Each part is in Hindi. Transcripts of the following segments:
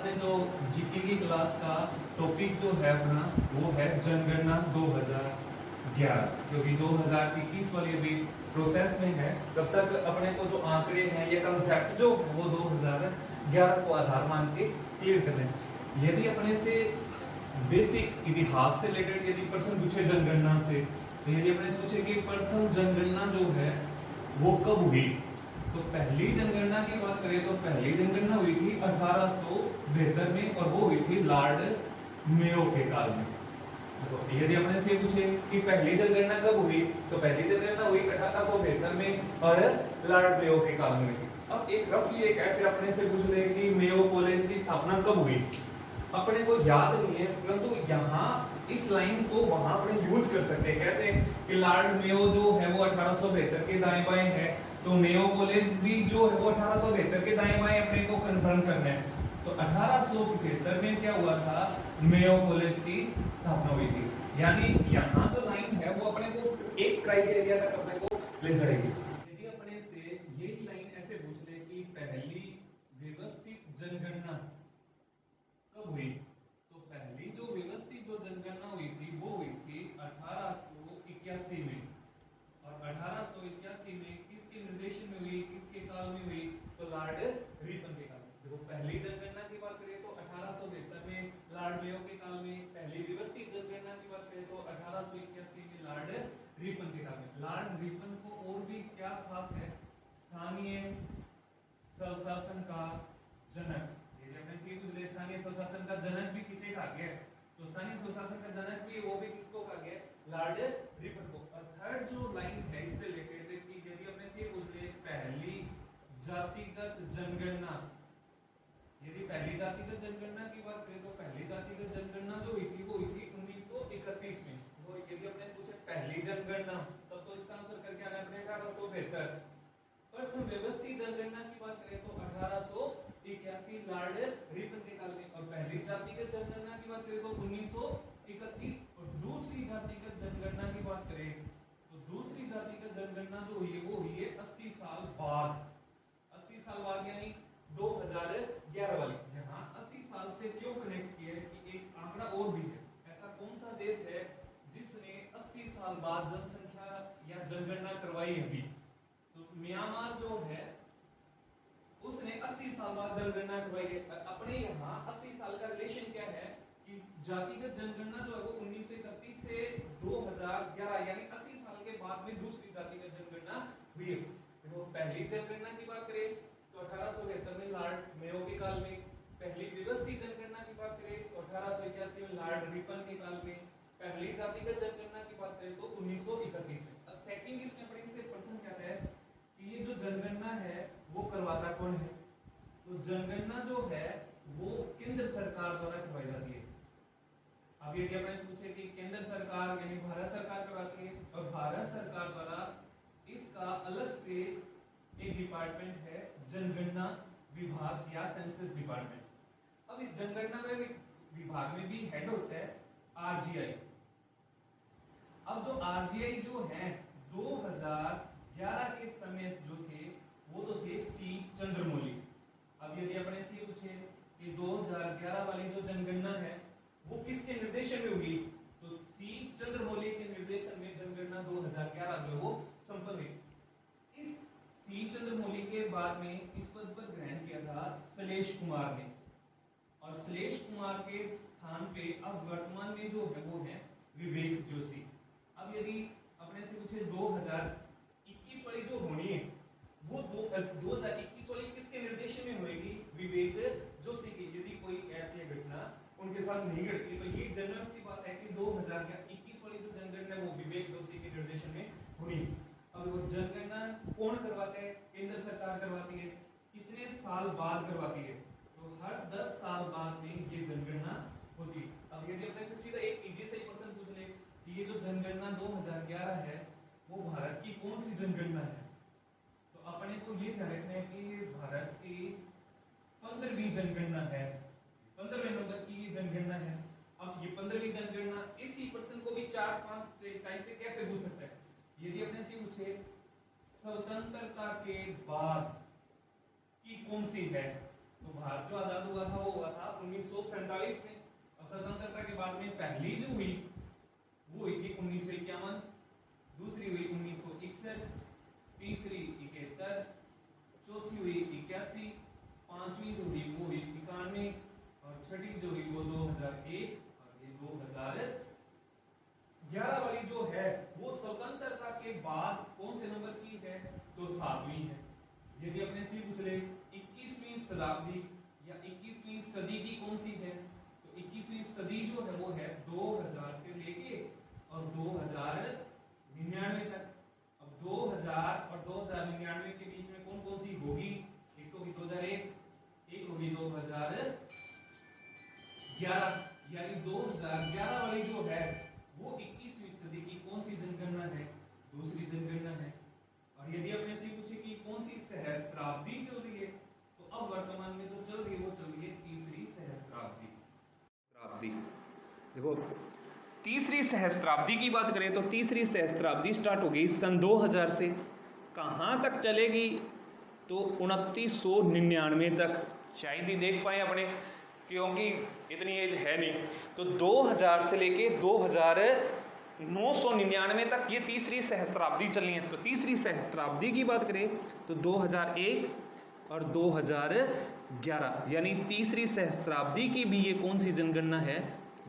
अपने जो जीके की क्लास का टॉपिक जो है अपना वो है जनगणना 2011, क्योंकि 2021 वाली अभी प्रोसेस में है। तब तक अपने को जो आंकड़े हैं या कंसेप्ट जो वो 2011 को आधार मान के क्लियर करना है। यदि अपने से बेसिक इतिहास से रिलेटेड यदि प्रश्न पूछे जनगणना से, तो यदि अपने पूछे कि प्रथम जनगणना जो है वो कब हुई, तो पहली जनगणना की बात करें तो पहली जनगणना हुई थी 1872 में, और वो हुई थी लॉर्ड मेयो के काल में। तो यदि अपने से पूछे कि पहली जनगणना कब हुई, तो पहली जनगणना हुई 1872 में और लॉर्ड मेयो के काल में हुई थी। अब एक रफली एक ऐसे अपने से पूछ ले कि मेयो कॉलेज की स्थापना कब हुई, अपने को याद नहीं है, परंतु यहाँ इस लाइन को वहां अपने यूज कर सकते हैं। कैसे कि लॉर्ड मेयो जो है वो 1872 के दाएं बाएं है, तो मेयो कॉलेज भी जो है वो 1872 के दाएं बाएं अपने को कंफर्म करना है। तो 1875 में क्या हुआ था, मेयो कॉलेज की स्थापना हुई थी। यानी यहाँ जो लाइन है वो अपने को एक क्राइटेरिया तक अपने को ले जाएगी। यदि अपने से यही लाइन ऐसे पूछ ले कि पहली व्यवस्थित जनगणना कब हुई, तो पहली जो व्यवस्थित जो जनगणना हुई थी वो हुई थी 1881 में। और 1881 में किसके निर्देशन में हुई, किसके काल में हुई, तो लॉर्ड रिपन के काल में। देखो पहली जनगणना की बात करें तो 1872 में लॉर्ड मेयो के काल में, पहली व्यवस्थित जनगणना की बात करें तो 1881 में लॉर्ड रिपन के काल में। लॉर्ड रिपन को और भी क्या खास है, स्थानीय स्वशासन का जनक। यदि अपने से पूछ ले स्थानीय स्वशासन का जनक भी किसे कहा गया, तो स्थानीय स्वशासन का जनक भी वो भी किसको कहा गया, लॉर्ड रिपन को। और थर्ड जो लाइन है इससे रिलेटेड कि यदि अपने से पूछ ले पहली जातिगत जनगणना, यदि पहली जातिगत जनगणना की बात करें तो पहली जातिगत जनगणना जो हुई थी वो हुई थी 1931 में। और यदि अपने पूछे पहली जनगणना, तब तो इसका आंसर करके आना पड़ेगा 1872। प्रथम व्यवस्थित जनगणना की बात करें तो 1881 लॉर्ड रिपन के काल में। और पहली जातिगत जनगणना की बात करें तो 1931। और दूसरी जातिगत जनगणना की बात करें तो दूसरी जातिगत जनगणना जो हुई है वो हुई है 80 साल बाद। 80 साल बाद यानी 2011 वाली। यहाँ 80 साल से क्यों कनेक्ट किया है कि एक आंकड़ा और भी है, ऐसा कौन सा देश है जिसने 80 साल बाद जनसंख्या या जनगणना करवाई अभी, तो म्यांमार जो है उसने 80 साल बाद जनगणना करवाई है। अपने यहाँ 80 साल का रिलेशन क्या है कि जातिगत जनगणना जो है वो 1931 से 2011 यानी 80 साल के बाद में दूसरी जातिगत जनगणना हुई है। तो पहली जनगणना की बात करें तो 1872 में लॉर्ड मेयो के काल में, पहली व्यवस्थित जनगणना की बात करें तो 1881 में लॉर्ड रिपन के काल में, पहली जातिगत जनगणना की बात करें तो 1931 में। अब सेकंड इसमें अपने से प्रश्न क्या है कि ये जो जनगणना है वो करवाता कौन है, तो जनगणना जो है वो केंद्र सरकार द्वारा करवाई जाती है। अब यदि अपने पूछे कि केंद्र सरकार यानी भारत सरकार करवाती है, और भारत सरकार द्वारा इसका अलग से एक डिपार्टमेंट है जनगणना विभाग या सेंसस डिपार्टमेंट। अब इस जनगणना में विभाग में भी हेड होता है आरजीआई। अब जो आरजीआई जो है 2011 के समय जो थे वो तो थे सी चंद्रमौली। अब यदि अपने से पूछे कि 2011 वाली जो जनगणना है वो किसके निर्देशन में हुई, तो सी चंद्रमौली के निर्देशन में जनगणना 2011 जो वो संपन्न हुई। इस सी चंद्रमौली के बाद में इस पद पर ग्रहण किया था सलेश कुमार ने, और सलेश कुमार के स्थान पे अब वर्तमान में जो है वो है विवेक जोशी। अब यदि अपने से पूछे 2021 वाली जो होनी है वो 2021 वाली किसके निर्देशन में होगी, विवेक जोशी की। यदि कोई ऐप या घटना उनके साथ नहीं घटती तो ये जनरल सी बात है कि 2021 वाली जो जनगणना है वो विवेक जोशी के निर्देशन में होनी। अब वो जनगणना कौन करवाता है, केंद्र सरकार करवाती है, कितने साल बाद करवाती है, तो हर 10 साल बाद में ये जनगणना होती। अब यदि अपने से सीधा एक इजी सा क्वेश्चन पूछ ले कि ये जो जनगणना 2011 है वो भारत की कौन सी जनगणना है, तो अपने को ये ध्यान रखना है कि भारत की 15वीं जनगणना है, 15वें नंबर की ये जनगणना है। अब ये 15वीं जनगणना इसी प्रश्न को भी 4-5 टाइप से कैसे पूछ सकता है। यदि अपने से पूछे स्वतंत्रता के बाद की कौन सी है, तो भारत जो आजाद हुआ था वो हुआ था 1947 में। अब स्वतंत्रता के बाद में पहली जो हुई वो हुई थी 1951, दूसरी हुई 1961, तीसरी 71, चौथी हुई 81, पांचवी जो हुई वो हुई 91 और छठी जो हुई वो 2001 और ये 2011 वाली जो है वो स्वतंत्रता के बाद कौन से नंबर की है? तो 7वीं है। यदि अपने से पूछ ले 21वीं शताब्दी या 21वीं सदी की कौन सी है, तो 21वीं सदी जो है वो है 2000 से लेके और 2099 तक। अब 2000 और 2099 के बीच में कौन कौन सी होगी? एक तो होगी 2001, एक होगी 2011, यानी 2011 वाली जो है वो 21वीं सदी की कौन सी जनगणना है? दूसरी जनगणना है। और यदि अपने से पूछे कि कौन सी सहस्त्राब्दी चल रही है, तो अब वर्तमान में जो चल रही है वो चल रही है तीसरी सहस्त्राब्दी। देखो, तीसरी सहस्त्राब्दी की बात करें तो तीसरी सहस्त्राब्दी स्टार्ट हो गई सन 2000 से। कहाँ तक चलेगी? तो 2999 तक। शायद ही देख पाए अपने, क्योंकि इतनी एज है नहीं। तो 2000 से लेके 2999 तक ये तीसरी सहस्त्राब्दी चलनी है। तो तीसरी सहस्त्राब्दी की बात करें तो 2001 और 2011, यानी तीसरी सहस्त्राब्दी की भी ये कौन सी जनगणना है?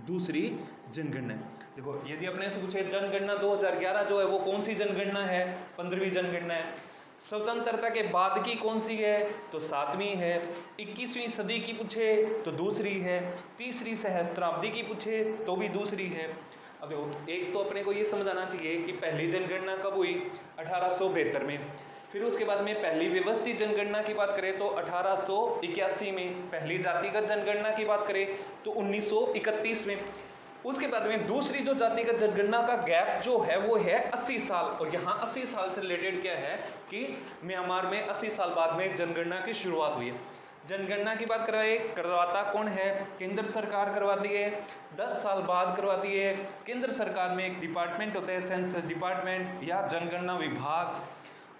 दूसरी जनगणना। देखो, यदि अपने से पूछे जनगणना 2011 जो है वो कौन सी जनगणना है? 15वीं जनगणना है। स्वतंत्रता के बाद की कौन सी है? तो 7वीं है। 21वीं सदी की पूछे तो दूसरी है। तीसरी सहस्त्राब्दी की पूछे तो भी दूसरी है। अब देखो, एक तो अपने को ये समझाना चाहिए कि पहली जनगणना कब हुई? 1872 में। फिर उसके बाद में पहली व्यवस्थित जनगणना की बात करें तो 1881 में। पहली जातिगत जनगणना की बात करें तो 1931 में। उसके बाद में दूसरी जो जातिगत जनगणना का गैप जो है वो है 80 साल। और यहाँ 80 साल से रिलेटेड क्या है कि म्यांमार में 80 साल बाद में जनगणना की शुरुआत हुई है। जनगणना की बात करवाता कौन है? केंद्र सरकार करवाती है। 10 साल बाद करवाती है। केंद्र सरकार में एक डिपार्टमेंट होता है, सेंसस डिपार्टमेंट या जनगणना विभाग।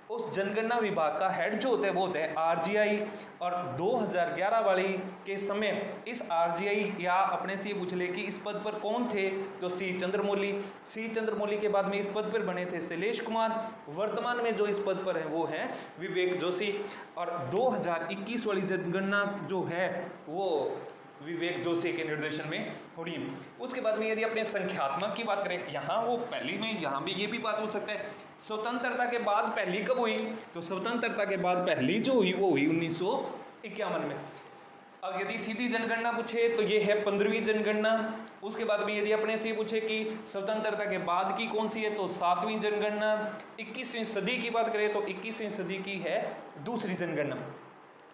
उस जनगणना विभाग का हेड जो होता है वो होता है आरजीआई। और 2011 वाली के समय इस आरजीआई या अपने से ये पूछ ले कि इस पद पर कौन थे? तो सी चंद्रमौली के बाद में इस पद पर बने थे शैलेश कुमार। वर्तमान में जो इस पद पर है वो है विवेक जोशी। और 2021 वाली जनगणना जो है वो विवेक जोशी के निर्देशन में हो रही है। उसके बाद में यदि अपने संख्यात्मक की बात करें, यहाँ वो पहली में यहाँ भी ये भी बात हो सकता है स्वतंत्रता के बाद पहली कब हुई? तो स्वतंत्रता के बाद पहली जो हुई वो हुई 1951 में। अब यदि सीधी जनगणना पूछे तो ये है 15वीं जनगणना। उसके बाद में यदि अपने से पूछे कि स्वतंत्रता के बाद की कौन सी है तो 7वीं जनगणना। 21वीं सदी की बात करें तो 21वीं सदी की है दूसरी जनगणना।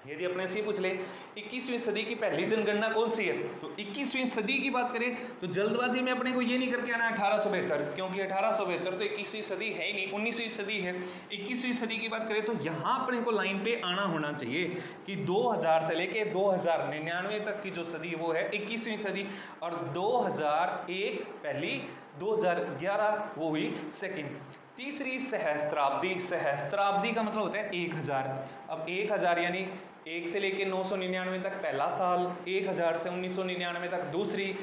यदि अपने से पूछ ले 21वीं सदी की पहली जनगणना कौन सी है तो 21वीं सदी की बात करें तो जल्दबाजी में अपने को ये नहीं करके आना 1872, क्योंकि 1872 तो 21वीं सदी है ही नहीं, 19वीं सदी है। 21वीं सदी की बात करें तो यहाँ अपने को लाइन पे आना होना चाहिए कि 2000 से लेके 2099 तक की जो सदी वो है 21वीं सदी। और 2001 पहली, 2011 वो हुई सेकंड। तीसरी सहस्त्राब्दी का मतलब होता है 1000। अब 1000 यानी 1 से लेके 999 तक पहला साल, 1000 से 1999 तक दूसरी,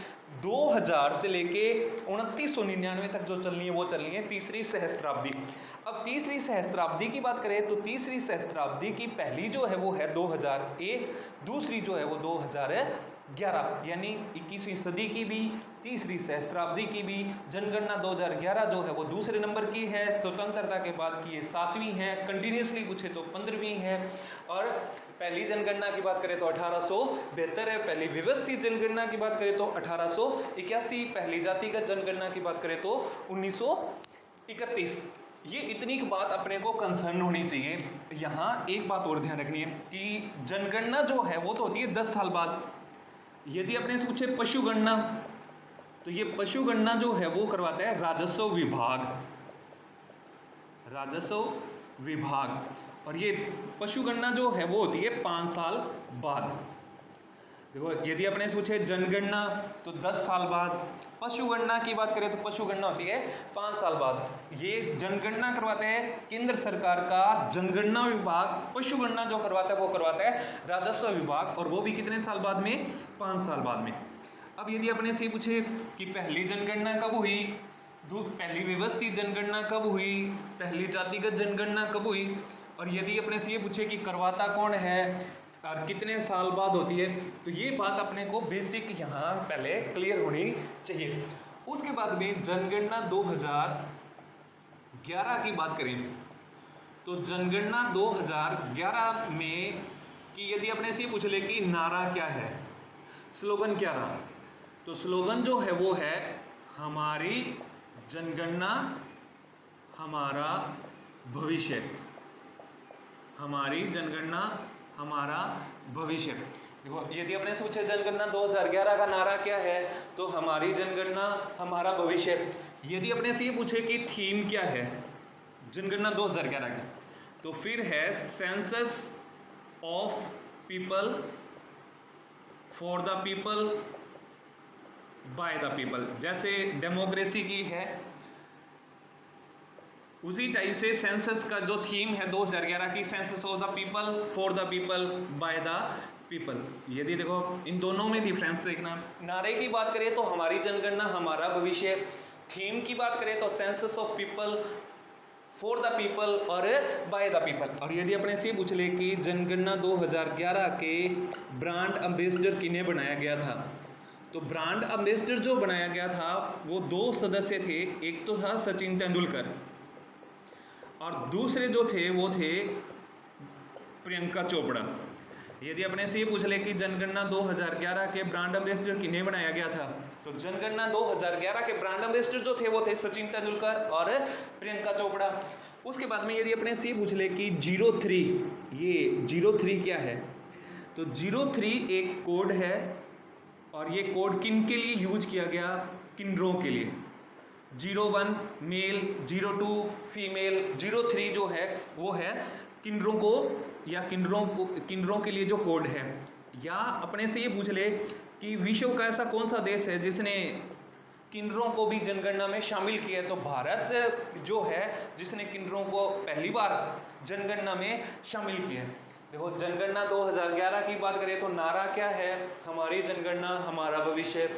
2000 से लेके 2999 तक जो चलनी है वो चलनी है तीसरी सहस्त्राब्दी। अब तीसरी सहस्त्राब्दी की बात करें तो तीसरी सहस्त्राब्दी की पहली जो है वो है 2001, दूसरी जो है वो 2011, यानी 21वीं सदी की भी तीसरी सहस्त्राब्दी की भी जनगणना 2011 जो है वो दूसरे नंबर की है। स्वतंत्रता के बाद की ये 7वीं है, कंटिन्यूसली पूछे तो 15वीं है। और पहली जनगणना की बात करें तो 1872 है। पहली व्यवस्थित जनगणना की बात करें तो 1881, पहली जातिगत जनगणना की बात करें तो 1931। ये इतनी बात अपने को कंसर्न होनी चाहिए। यहाँ एक बात और ध्यान रखनी है कि जनगणना जो है वो तो होती है 10 साल बाद। यदि अपने से पूछे पशुगणना तो ये पशुगणना जो है वो करवाता है राजस्व विभाग। और ये पशुगणना जो है वो होती है 5 साल बाद। देखो यदि अपने से पूछे जनगणना तो 10 साल बाद, पशुगणना की बात करें तो पशुगणना होती है 5 साल बाद। ये जनगणना करवाते हैं केंद्र सरकार का जनगणना विभाग, पशुगणना जो करवाता है वो करवाता है राजस्व विभाग, और वो भी कितने साल बाद में, 5 साल बाद में। अब यदि अपने से पूछे कि पहली जनगणना कब हुई, पहली व्यवस्थित जनगणना कब हुई, पहली जातिगत जनगणना कब हुई, और यदि अपने से ये पूछे कि करवाता कौन है और कितने साल बाद होती है, तो ये बात अपने को बेसिक यहाँ पहले क्लियर होनी चाहिए। उसके बाद में जनगणना 2011 की बात करें तो जनगणना 2011 में कि यदि अपने से पूछ ले कि नारा क्या है, स्लोगन क्या रहा, तो स्लोगन जो है वो है हमारी जनगणना हमारा भविष्य, हमारी जनगणना हमारा भविष्य। देखो यदि अपने से पूछे जनगणना 2011 का नारा क्या है, तो हमारी जनगणना हमारा भविष्य। यदि अपने से ये पूछे कि थीम क्या है जनगणना 2011 की, तो फिर है census of people, for the people, by the people. जैसे डेमोक्रेसी की है उसी टाइप से सेंसस का जो थीम है 2011 की, census of the people, for the people, by the people. यदि देखो इन दोनों में डिफरेंस देखना, नारे की बात करें तो हमारी जनगणना हमारा भविष्य, थीम की बात करें तो census of people, for the people और बाय द पीपल। और यदि अपने से पूछ ले कि जनगणना 2011 के ब्रांड एम्बेसडर किन्हें बनाया गया था, तो ब्रांड एम्बेसडर जो बनाया गया था वो 2 सदस्य थे, एक तो था सचिन तेंदुलकर और दूसरे जो थे वो थे प्रियंका चोपड़ा। यदि अपने से ये पूछ ले कि जनगणना 2011 के ब्रांड एम्बेसडर किन्हें बनाया गया था, तो जनगणना 2011 के ब्रांड एम्बेसडर जो थे वो थे सचिन तेंदुलकर और प्रियंका चोपड़ा। उसके बाद में यदि अपने से ये पूछ ले कि 03, ये 03 क्या है, तो 03 एक कोड है और ये कोड किन के लिए यूज किया गया, किन्नरों के लिए। 01 मेल, 02 फीमेल, 03 जो है वो है किन्नरों को या किन्नरों के लिए जो कोड है। या अपने से ये पूछ ले कि विश्व का ऐसा कौन सा देश है जिसने किन्नरों को भी जनगणना में शामिल किया है, तो भारत जो है जिसने किन्नरों को पहली बार जनगणना में शामिल किया है। देखो जनगणना 2011 की बात करें तो नारा क्या है, हमारी जनगणना हमारा भविष्य।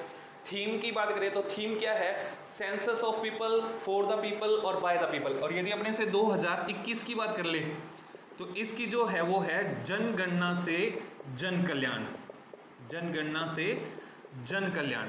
थीम की बात करें तो थीम क्या है, census of people, for the people और बाय द पीपल। और यदि अपने से 2021 की बात कर ले तो इसकी जो है वो है जनगणना से जन कल्याण, जनगणना से जन कल्याण।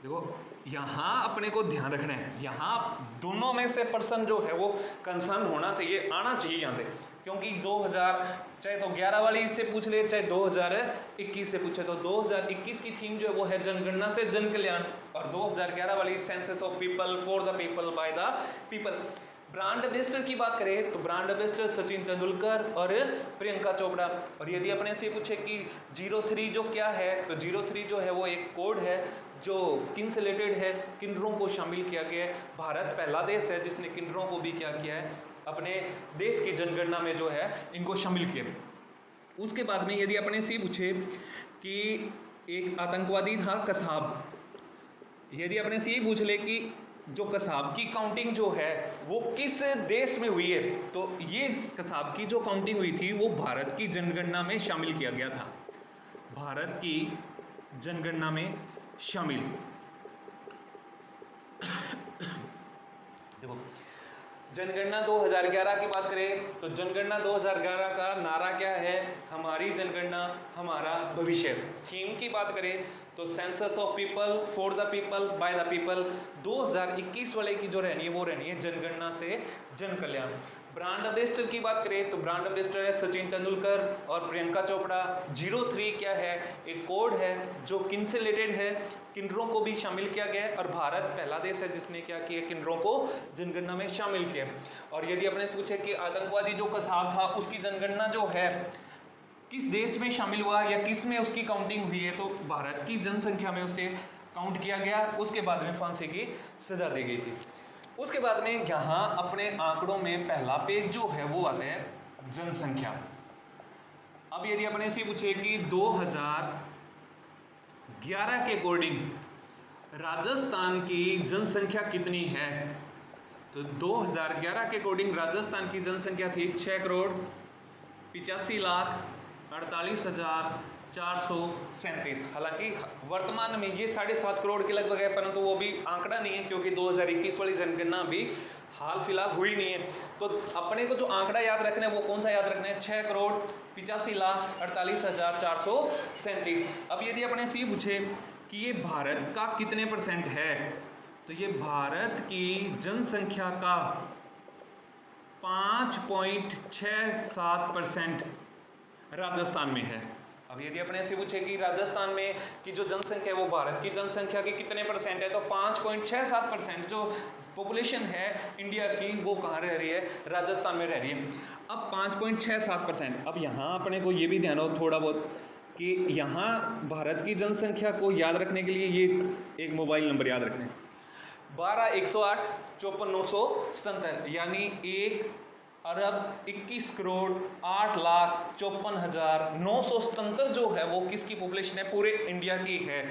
देखो यहाँ अपने को ध्यान रखना है, यहाँ दोनों में से पर्सन जो है वो कंसर्न होना चाहिए, आना चाहिए यहाँ से, क्योंकि 2000 चाहे तो 11 वाली से पूछ ले चाहे 2021 से पूछे, तो 2021 की थीम जो है वो है जनगणना से जन कल्याण और 2011 वाली census of people, for the people, by the people. Brand ambassador की बात करें तो ब्रांड एम्बेसडर सचिन तेंदुलकर और प्रियंका चोपड़ा। और यदि अपने से पूछे कि 03 जो क्या है, तो 03 जो है वो एक कोड है जो किन से रिलेटेड है, किन्नरों को शामिल किया गया है। भारत पहला देश है जिसने किन्नरों को भी क्या किया है, अपने देश की जनगणना में जो है इनको शामिल किया। उसके बाद में यदि अपने से पूछे कि एक आतंकवादी था कसाब, यदि अपने से ये पूछ ले कि जो कसाब की काउंटिंग जो है वो किस देश में हुई है, तो ये कसाब की जो काउंटिंग हुई थी वो भारत की जनगणना में शामिल किया गया था, भारत की जनगणना में शामिल। देखो जनगणना 2011 की बात करें तो जनगणना 2011 का नारा क्या है, हमारी जनगणना हमारा भविष्य। थीम की बात करें तो census of people, for the people, by the people. 2021 वाले की जो रहनी है वो रहनी है जनगणना से जन कल्याण। ब्रांड एम्बेसडर की बात करें तो ब्रांड एम्बेसडर है सचिन तेंदुलकर और प्रियंका चोपड़ा। 03 क्या है, एक कोड है जो किन से रिलेटेड है, किन्नरों को भी शामिल किया गया है और भारत पहला देश है जिसने क्या किया, किन्नरों को जनगणना में शामिल किया। और यदि अपने से पूछे कि आतंकवादी जो कसाब था उसकी जनगणना जो है किस देश में शामिल हुआ या किस में उसकी काउंटिंग हुई है, तो भारत की जनसंख्या में उसे काउंट किया गया, उसके बाद में फांसी की सजा दी गई थी। उसके बाद में यहाँ अपने आंकड़ों में पहला पेज जो है वो आता है जनसंख्या। अब यदि अपने से पूछे कि 2000 2011 के अकॉर्डिंग राजस्थान की जनसंख्या कितनी है? तो 2011 के अकॉर्डिंग राजस्थान की जनसंख्या थी 6,85,48,437। हालांकि वर्तमान में ये 7.5 करोड़ के लगभग है, परंतु वो भी आंकड़ा नहीं है क्योंकि 2021 वाली जनगणना भी हाल फिलहाल हुई नहीं है। तो अपने को जो आंकड़ा याद रखना है वो कौन सा याद रखना है? 6,85,48,437। अब यदि अपने से ये पूछे कि ये भारत का कितने परसेंट है, तो ये भारत की जनसंख्या का 5.67% राजस्थान में है। अब यदि अपने से पूछे कि राजस्थान में की जो जनसंख्या है वो भारत की जनसंख्या के कितने परसेंट है, तो 5.67% जो पॉपुलेशन है इंडिया की वो कहाँ रह रही है? राजस्थान में रह रही है। अब 5.67%। अब यहाँ अपने को ये भी ध्यान हो थोड़ा बहुत कि यहाँ भारत की जनसंख्या को याद रखने के लिए ये एक मोबाइल नंबर याद रखना है, 12,108,54,970, यानी 1,21,08,54,977 जो है वो किसकी पॉपुलेशन है? पूरे इंडिया की है।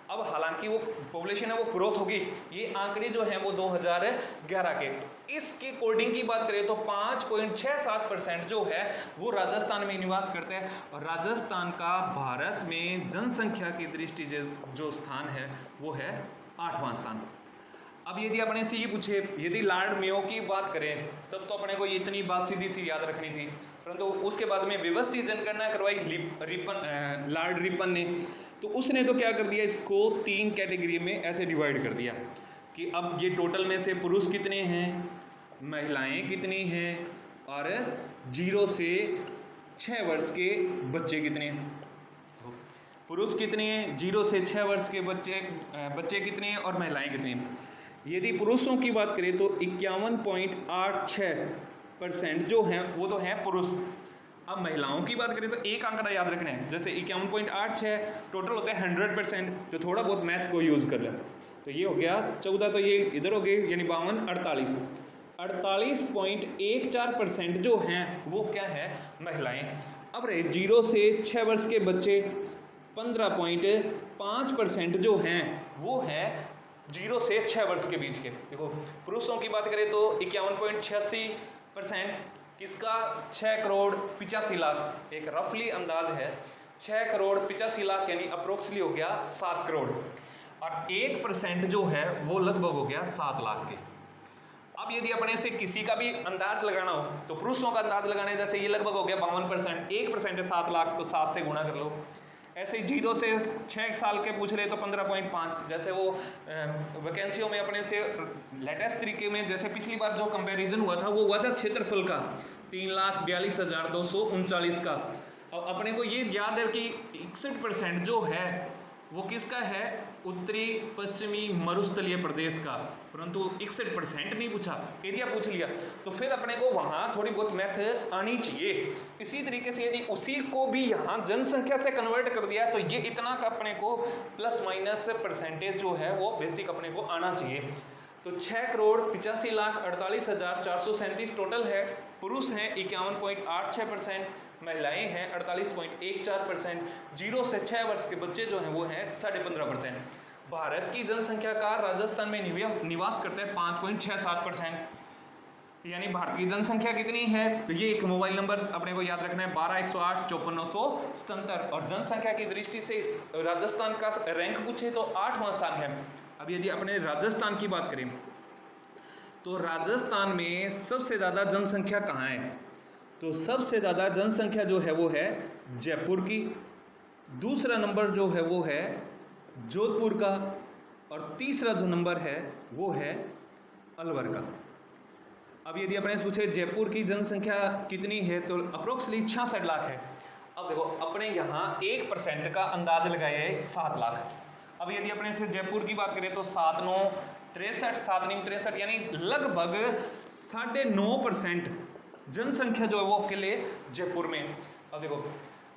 अब हालांकि वो पॉपुलेशन है वो ग्रोथ होगी, ये आंकड़े जो हैं वो 2011 के। इसके अकॉर्डिंग की बात करें तो 5.67% जो है वो राजस्थान में निवास करते हैं, और राजस्थान का भारत में जनसंख्या की दृष्टि जो स्थान है वो है 8वां स्थान। अब यदि अपने से ये पूछे, यदि लॉर्ड मेयो की बात करें तब तो अपने को ये इतनी बात सीधी सी याद रखनी थी, परंतु उसके बाद में व्यवस्थित जनगणना करवाई लॉर्ड रिपन ने। तो उसने तो क्या कर दिया, इसको 3 कैटेगरी में ऐसे डिवाइड कर दिया कि अब ये टोटल में से पुरुष कितने हैं, महिलाएं कितनी हैं, और 0 से 6 वर्ष के बच्चे कितने हैं। पुरुष कितने हैं, 0 से 6 वर्ष के बच्चे कितने हैं, और महिलाएं कितनी हैं। यदि पुरुषों की बात करें तो 51.86% जो हैं वो तो हैं पुरुष। अब महिलाओं की बात करें तो एक आंकड़ा याद रखना है, जैसे 51.86 टोटल होता है 100%, जो थोड़ा बहुत मैथ को यूज़ कर ले तो ये हो गया 14, तो ये इधर हो गए यानी 52, 48.14% जो हैं वो क्या है? महिलाएं। अब रहे 0 से 6 वर्ष के बच्चे, 15.5% जो हैं वो हैं 0 से 6 वर्ष के बीच के। देखो पुरुषों की बात करें तो 51.86%, किसका? 6,85,00,000, एक रफली अंदाज है 6,85,00,000 यानी अप्रोक्सली हो गया 7 करोड़, और 1% जो है वो लगभग हो गया 7 लाख के। अब यदि अपने से किसी का भी अंदाज लगाना हो तो पुरुषों का अंदाज लगाना है, जैसे ये लगभग हो गया 52%, 1% है 7 लाख, तो 7 से गुणा कर लो। ऐसे ही 0 से 6 साल के पूछ रहे तो 15.5, जैसे वो वैकेंसियों में अपने से लेटेस्ट तरीके में जैसे पिछली बार जो कंपैरिजन हुआ था वो हुआ था क्षेत्रफल का 3,42,239 का। अब अपने को ये याद है कि 61% जो है वो किसका है? उत्तरी पश्चिमी मरुस्थलीय प्रदेश का, परंतु 61% नहीं पूछा, एरिया पूछ लिया, तो फिर अपने को वहां थोड़ी बहुत मैथ आनी चाहिए। इसी तरीके से यदि उसी को भी यहाँ जनसंख्या से कन्वर्ट कर दिया तो ये इतना का अपने को प्लस माइनस परसेंटेज जो है वो बेसिक अपने को आना चाहिए। तो 6,85,48,437 टोटल है। पुरुष हैं 51.86%, महिलाएं हैं 48.14%, 0 से 6 वर्ष के बच्चे जो हैं वो हैं 15.5%। भारत की जनसंख्या का राजस्थान में निवास करते हैं 5.67%, यानी भारत की जनसंख्या कितनी है? तो ये एक मोबाइल नंबर अपने को याद रखना है 12,108,54,977, और जनसंख्या की दृष्टि से इस राजस्थान का रैंक पूछे तो 8वां स्थान है। अब यदि अपने राजस्थान की बात करें तो राजस्थान में सबसे ज़्यादा जनसंख्या कहाँ है? तो सबसे ज़्यादा जनसंख्या जो है वो है जयपुर की, दूसरा नंबर जो है वो है जोधपुर का, और तीसरा जो नंबर है वो है अलवर का। अब यदि अपने पूछे जयपुर की जनसंख्या कितनी है तो अप्रोक्सली 66 लाख है। अब देखो अपने यहाँ 1% का अंदाज लगाया है 7 लाख। अब यदि अपने से जयपुर की बात करें तो 7,9,63, 7,9,63 यानी लगभग 9.5% जनसंख्या जो है वो अकेले जयपुर में। अब देखो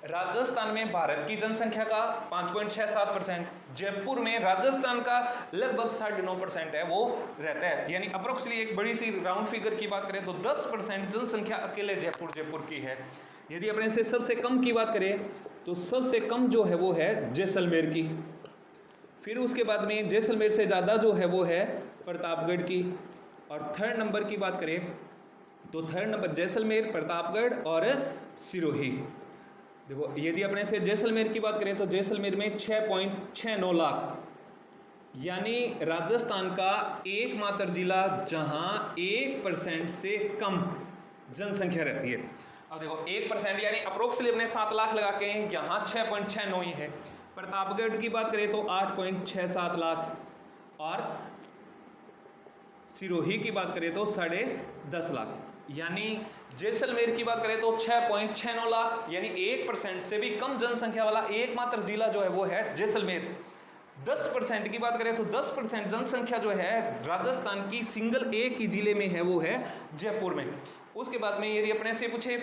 राजस्थान में भारत की जनसंख्या का 5.67%, जयपुर में राजस्थान का लगभग 9.5% है वो रहता है, यानी अप्रोक्सली एक बड़ी सी राउंड फिगर की बात करें तो 10% जनसंख्या अकेले जयपुर की है। यदि अपने से सबसे कम की बात करें तो सबसे कम जो है वो है जैसलमेर की, फिर उसके बाद में जैसलमेर से ज़्यादा जो है वो है प्रतापगढ़ की। और थर्ड नंबर की बात करें तो थर्ड नंबर जैसलमेर, प्रतापगढ़ और सिरोही। देखो यदि अपने से जैसलमेर की बात करें तो जैसलमेर में 6.69 लाख, यानी राजस्थान का एकमात्र जिला जहां 1% से कम जनसंख्या रहती है। अब देखो 1% यानी अप्रोक्सीमेटली अपने 7 लाख लगा के यहाँ 6.69 ही है। प्रतापगढ़ की बात करें तो 8.67 लाख, और सिरोही की बात करें तो 10.5 लाख। यानी जैसलमेर की बात करें तो 6.69 लाख, यानी 1% से भी कम जनसंख्या वाला एकमात्र जिला जो है वो है जैसलमेर। 10% की बात करें तो 10% जनसंख्या जो है राजस्थान की सिंगल एक ही जिले में है, वो है जयपुर में। उसके बाद में यदि अपने से पूछे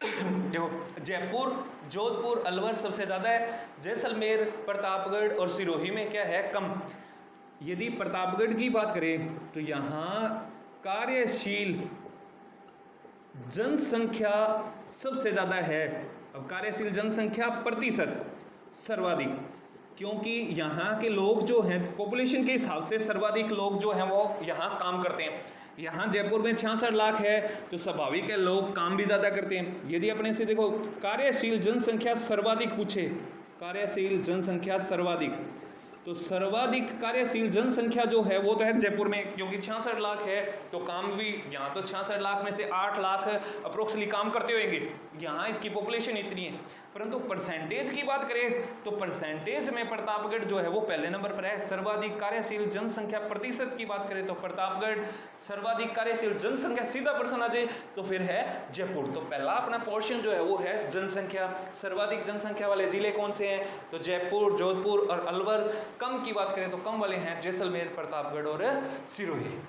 देखो जयपुर, जोधपुर, अलवर सबसे ज्यादा है, जैसलमेर, प्रतापगढ़ और सिरोही में क्या है, कम। यदि प्रतापगढ़ की बात करें तो यहाँ कार्यशील जनसंख्या सबसे ज्यादा है। अब कार्यशील जनसंख्या प्रतिशत सर्वाधिक, क्योंकि यहाँ के लोग जो हैं पॉपुलेशन के हिसाब से सर्वाधिक लोग जो हैं वो यहाँ काम करते हैं। यहाँ जयपुर में 66 लाख है तो स्वाभाविक है लोग काम भी ज़्यादा करते हैं। यदि अपने से देखो कार्यशील जनसंख्या सर्वाधिक पूछे, कार्यशील जनसंख्या सर्वाधिक, तो सर्वाधिक कार्यशील जनसंख्या जो है वो तो है जयपुर में, क्योंकि 66 लाख है तो काम भी यहाँ तो 66 लाख में से 8 लाख अप्रोक्सली काम करते होंगे, यहाँ इसकी पॉपुलेशन इतनी है। परंतु परसेंटेज की बात करें तो परसेंटेज में प्रतापगढ़ जो है वो पहले नंबर पर है। सर्वाधिक कार्यशील जनसंख्या प्रतिशत की बात करें तो प्रतापगढ़, सर्वाधिक कार्यशील जनसंख्या सीधा पर्सन आ जाए तो फिर है जयपुर। तो पहला अपना पोर्शन जो है वो है जनसंख्या। सर्वाधिक जनसंख्या वाले जिले कौन से हैं, तो जयपुर, जोधपुर और अलवर। कम की बात करें तो कम वाले हैं जैसलमेर, प्रतापगढ़ और सिरोही।